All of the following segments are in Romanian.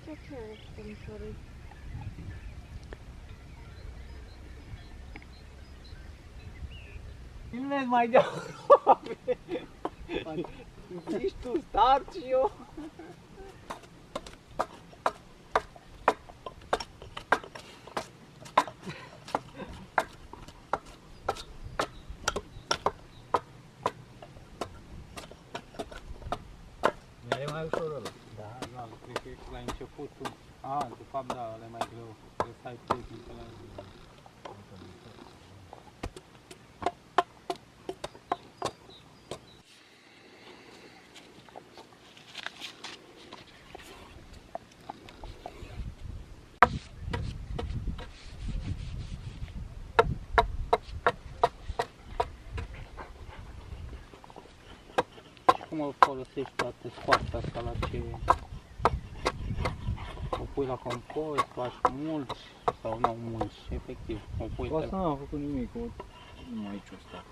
Ce domnișoară? Filmez mai de aproape. Zici tu start și eu. E mai ușor ăla. Da, cred că la începutul. De fapt da, ăla e mai greu. Trebuie să ai tehnică la cum o folosești toată scoarța asta la ce? O pui la compost, faci mulți sau nu mulți, efectiv. O pui Cu asta n-am făcut nimic, nu aici o stat.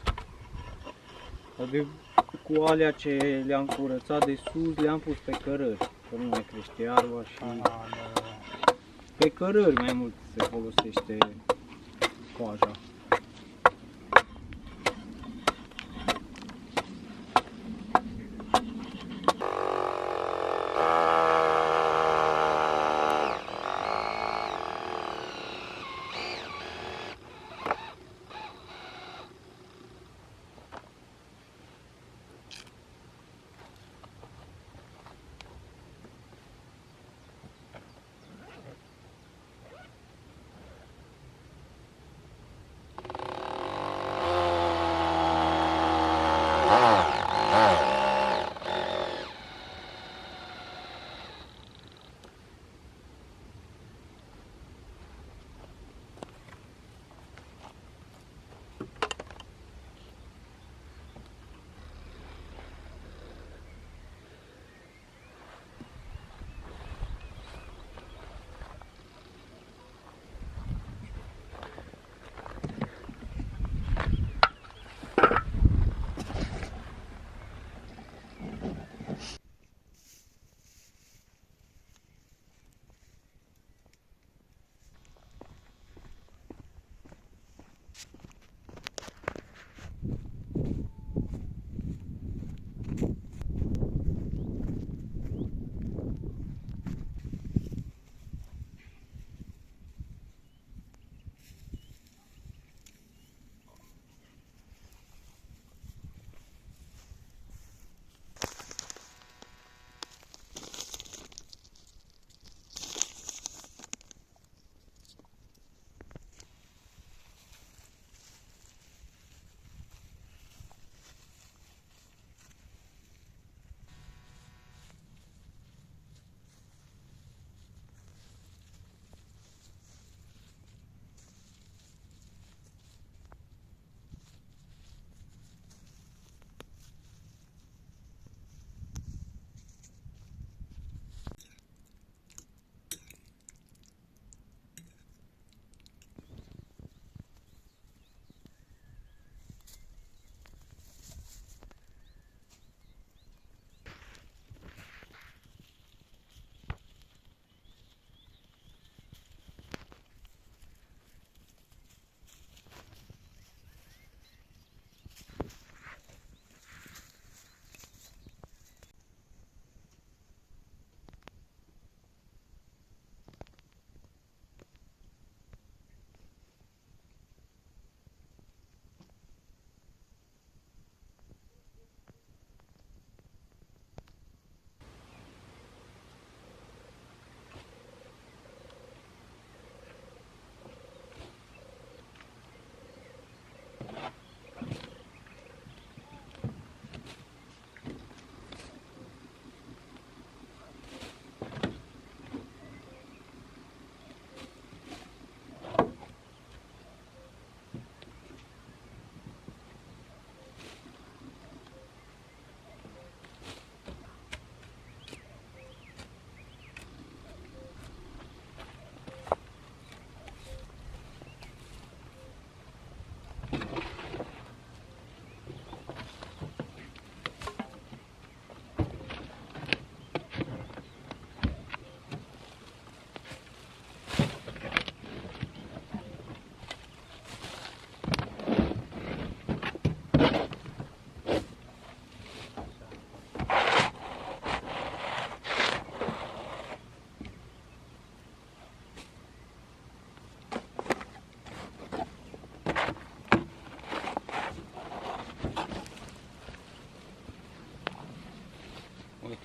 Cu alea ce le-am curățat de sus, le-am pus pe cărări, că nu mai crește iarba și pe cărări mai mult se folosește coaja.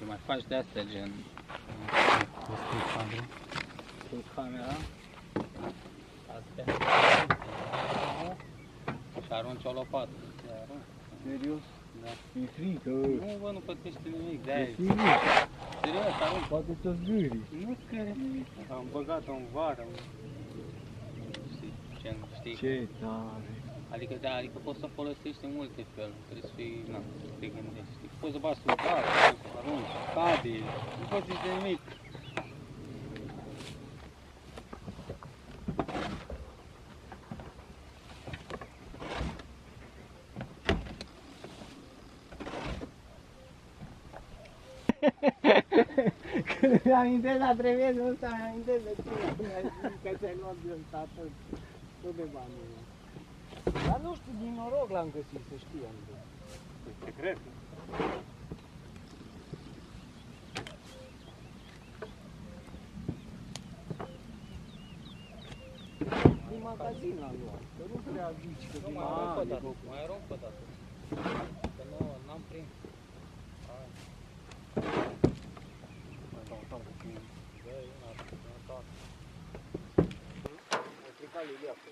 mai faci de astea gen... Destul cadru. Cu camera. Astea. Și arunci o lopată. Serios? Da. E frică. Nu, bă, nu pătește nimic, de-aia. E frică. Serios, arunci. Poate să zgâri. Nu scăre nimic. Am băgat-o în vară. Știi? Ce tare. Adică, da, adică poți să folosești în multe feluri. Trebuie să fii, na, să te gândești. Poți să bați sub bar, poți să arunci, cade, nu poți zice nimic. Când mi amintesc la treviezul ăsta, mi amintesc de tine. Mi-ai zis că ți-ai luat de tată tot de banii. Dar nu știu, din noroc l-am găsit, să știi. Ce cred? Din magazin l-am luat, că nu prea zici că din Mai arunc o magazin. dată, mai arunc o dată. Că nu, n-am prins. Hai. Mai dau un cu tine. Dă, e una, una toată. Ai stricat Lilia pe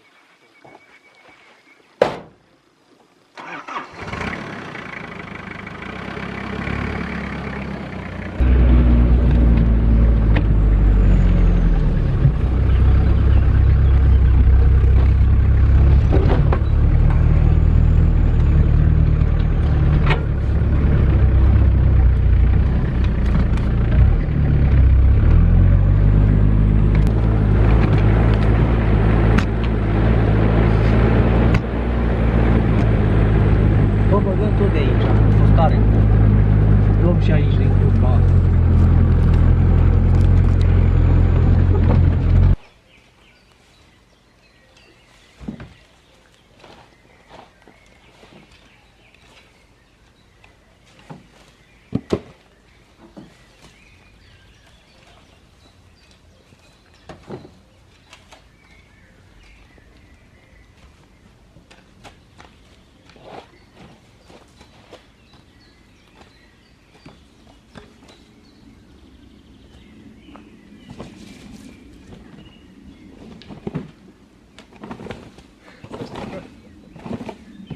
Bă, băgăm tot de aici, a fost tare. Luăm și aici din curba asta.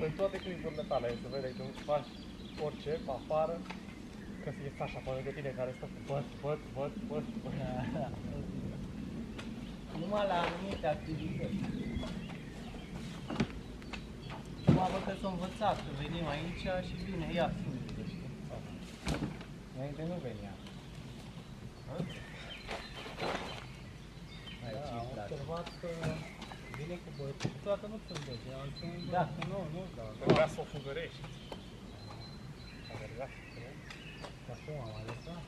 În toate clipurile tale se vede când faci orice pe afară, că este așa pe lângă tine care stă cu băt. Numai la anumite activități. Probabil că s-a învățat că venim aici și vine ea singură, știi? Înainte nu venea. Am observat că vine cu băieți și toată nu sunt băieți, alții Da. nu, da. Trebuia să o fugărești. Acum am lăsat.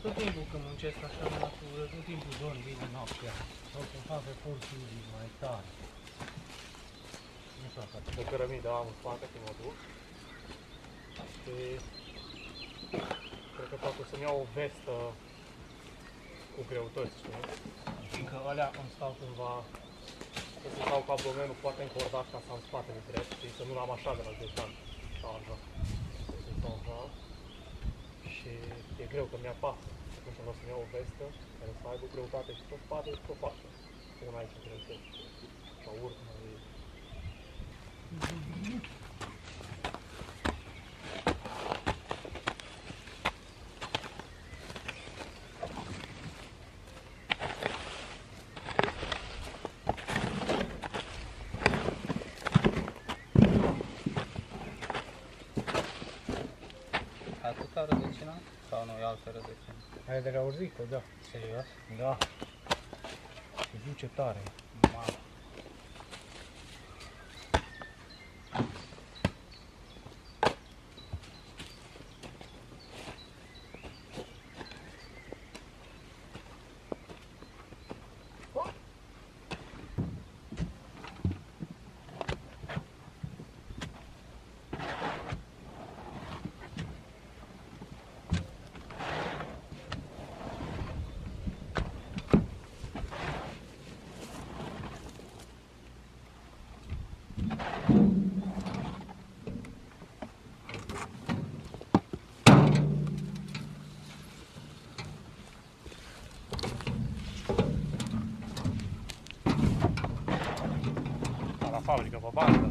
Tot timpul când muncesc așa în natură, tot timpul dorm bine noaptea. Sau să fac eforturi mai tare. Nu știu așa. De cărămidă am în spate când mă duc. Și cred că poate să-mi iau o vestă cu greutăți, știi? Fiindcă alea îmi stau cumva, să se stau cu abdomenul foarte încordat ca să am spatele drept, știi? Să nu l-am așa de la dejan. Așa. Să stau așa. Și e greu că mi-a pasă. Atunci vreau să-mi iau o vestă care să aibă greutate și pe spate și pe față. Una aici greutăți. La urmă e... Atâta rădăcina? Sau nu, e altă rădăcină? Aia de la urzică, da. Serios? Da. Se duce tare. Mamă. La fabrică pe bandă.